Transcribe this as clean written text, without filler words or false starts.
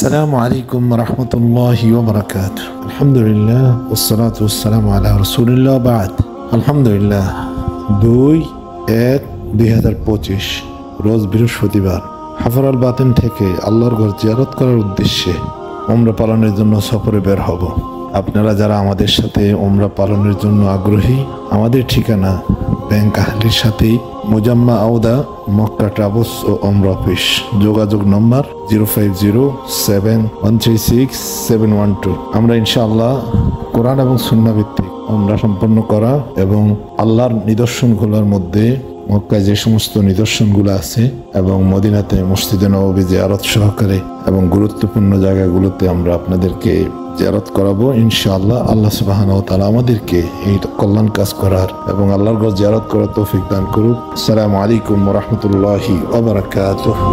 السلام عليكم ورحمة الله وبركاته. الحمد لله والصلاة والسلام على رسول الله بعد. الحمد لله 2-1-2025 রোজ বৃহস্পতিবার হাফরাল বাতিন থেকে আল্লাহর ঘর জিয়ারত করার উদ্দেশ্যে উমরা পালনের জন্য সফরে বের হব। আপনারা যারা আমাদের সাথে উমরা পালনের জন্য আগ্রহী, আমাদের ঠিকানা ব্যাংক আহলির সাথেই মুজাম্মা আওদা, মক্কা ট্রাভেলস ও উমরা অফিস। যোগাযোগ নম্বর 0507136712। আমরা ইনশাআল্লাহ কোরআন এবং সুন্নাহ ভিত্তিক উমরা সম্পন্ন করা এবং আল্লাহর নিদর্শনগুলোর মধ্যে মক্কায় যে সমস্ত নিদর্শনগুলো আছে এবং মদিনাতে মসজিদে নববী জিয়ারত সহকারে এবং গুরুত্বপূর্ণ জায়গাগুলোতে আমরা আপনাদেরকে জিয়ারত করাবো ইনশাআল্লাহ। আল্লাহ সুবহানাহু ওয়া তাআলা আমাদেরকে এই কল্যাণ কাজ করার এবং আল্লাহর ঘর জিয়ারত করার তৌফিক দান করুক। আসসালামু আলাইকুম ওয়া রাহমাতুল্লাহি ওয়া বারাকাতুহু।